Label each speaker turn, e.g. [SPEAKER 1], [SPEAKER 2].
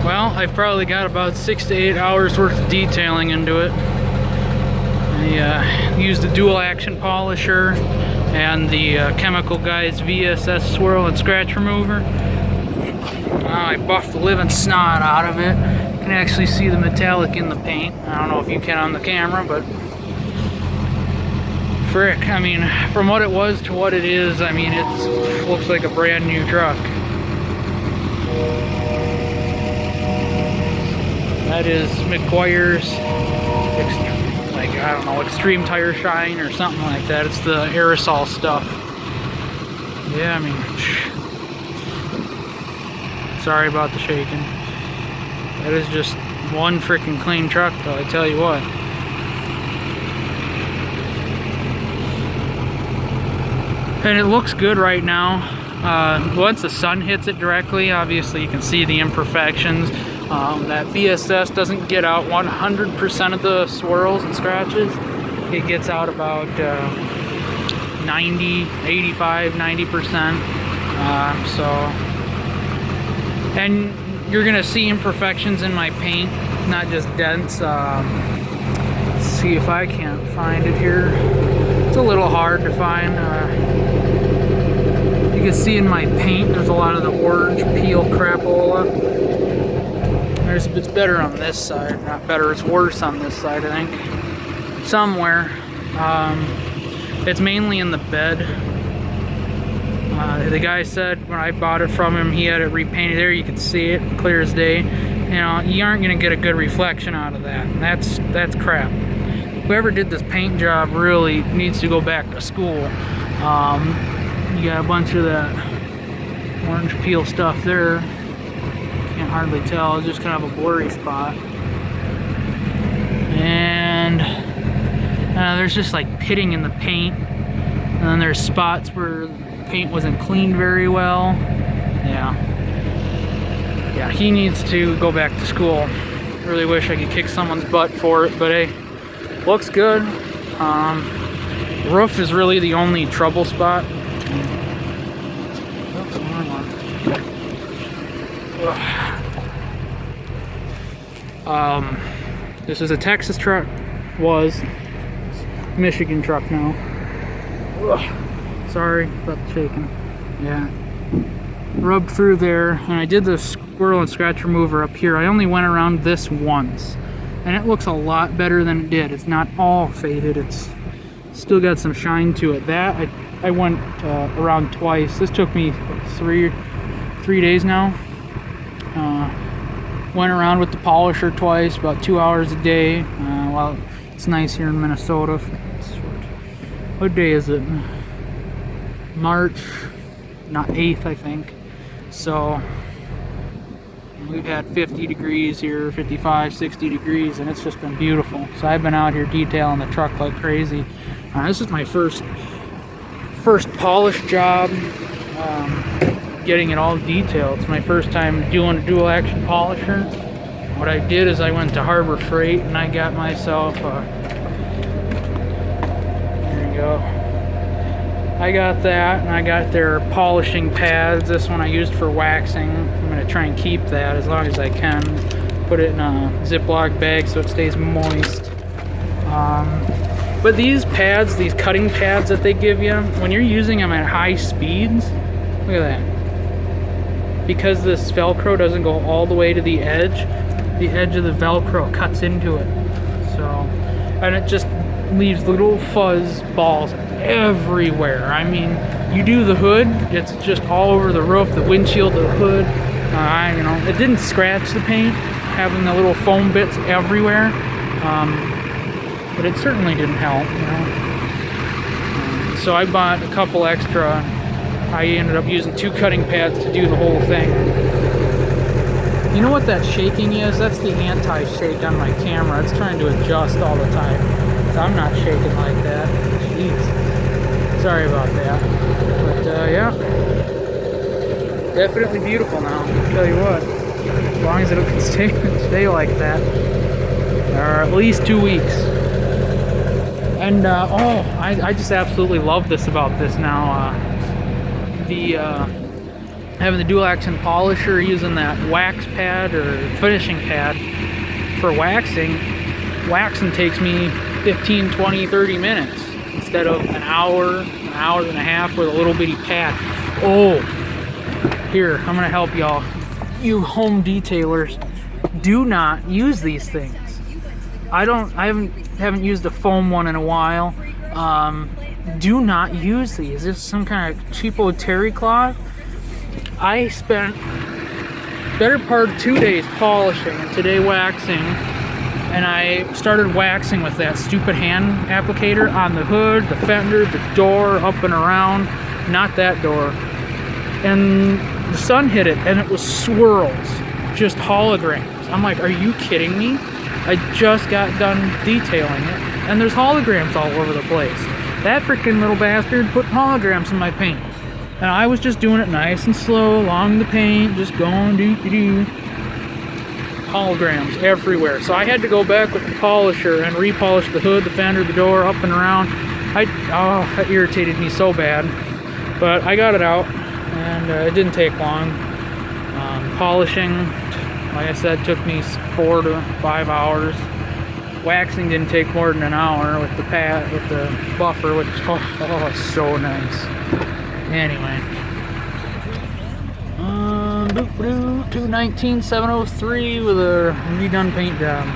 [SPEAKER 1] Well, I've probably got about 6 to 8 hours worth of detailing into it. I used the dual action polisher and the Chemical Guys VSS swirl and scratch remover. I buffed the living snot out of it. You can actually see the metallic in the paint. I don't know if you can on the camera, but frick, I mean, from what it was to what it is, I mean, it looks like a brand new truck. That is McGuire's, like, I don't know, Extreme Tire Shine or something like that. It's the aerosol stuff. Yeah, I mean, sorry about the shaking. That is just one freaking clean truck, though, I tell you what. And it looks good right now. Once the sun hits it directly, obviously you can see the imperfections. That VSS doesn't get out 100% of the swirls and scratches. It gets out about 90, 85, 90%. And you're gonna see imperfections in my paint, not just dents. Let's see if I can't find it here. It's a little hard to find. You can see in my paint, there's a lot of the orange peel crapola. It's better on this side, not better, it's worse on this side, I think. Somewhere. It's mainly in the bed. The guy said when I bought it from him, he had it repainted there. You can see it clear as day. You know, you aren't going to get a good reflection out of that. That's crap. Whoever did this paint job really needs to go back to school. You got a bunch of that orange peel stuff there. Can't hardly tell, it's just kind of a blurry spot. And there's just like pitting in the paint. And then there's spots where the paint wasn't cleaned very well. Yeah, he needs to go back to school. Really wish I could kick someone's butt for it, but hey, looks good. Roof is really the only trouble spot. This is a Texas truck, was Michigan truck now. Sorry about the shaking. Yeah, rubbed through there, and I did the swirl and scratch remover up here. I only went around this once, and it looks a lot better than it did. It's not all faded, it's still got some shine to it. That I went around twice. This took me three days now. Went around with the polisher twice, about 2 hours a day. While it's nice here in Minnesota. What day is it? March, not 8th, I think. So we've had 50 degrees here, 55, 60 degrees, and it's just been beautiful. So I've been out here detailing the truck like crazy. This is my first polish job. Getting it all detailed. It's my first time doing a dual action polisher. What I did is I went to Harbor Freight and I got myself there you go. I got that, and I got their polishing pads. This one I used for waxing. I'm going to try and keep that as long as I can. Put it in a Ziploc bag so it stays moist. But these pads, these cutting pads that they give you, when you're using them at high speeds, look at that. Because this Velcro doesn't go all the way to the edge of the Velcro cuts into it. So, and it just leaves little fuzz balls everywhere. I mean, you do the hood, it's just all over the roof, the windshield, the hood. You know, it didn't scratch the paint, having the little foam bits everywhere. But it certainly didn't help, you know. So I bought a couple extra. I ended up using 2 cutting pads to do the whole thing. You know what that shaking is? That's the anti-shake on my camera. It's trying to adjust all the time. So I'm not shaking like that. Jeez. Sorry about that. But yeah. Definitely beautiful now. I'll tell you what. As long as it can stay like that. Or at least 2 weeks. And I just absolutely love this about this now. having the dual action polisher, using that wax pad or finishing pad for waxing. Waxing takes me 15, 20, 30 minutes instead of an hour and a half with a little bitty pad. Oh, here, I'm gonna help y'all. You home detailers, do not use these things. I haven't used a foam one in a while. Do not use these. This is some kind of cheapo terry cloth. I spent better part of 2 days polishing and today waxing, and I started waxing with that stupid hand applicator on the hood, the fender, the door, up and around. Not that door. And the sun hit it and it was swirls, just holograms. I'm like, are you kidding me? I just got done detailing it and there's holograms all over the place. That freaking little bastard put holograms in my paint. And I was just doing it nice and slow along the paint, just going doo-doo-doo. Holograms everywhere. So I had to go back with the polisher and repolish the hood, the fender, the door, up and around. That irritated me so bad. But I got it out, and it didn't take long. Polishing, like I said, took me 4 to 5 hours. Waxing didn't take more than an hour with the pad, with the buffer, which it's so nice. Anyway, 219-703 with a redone paint job.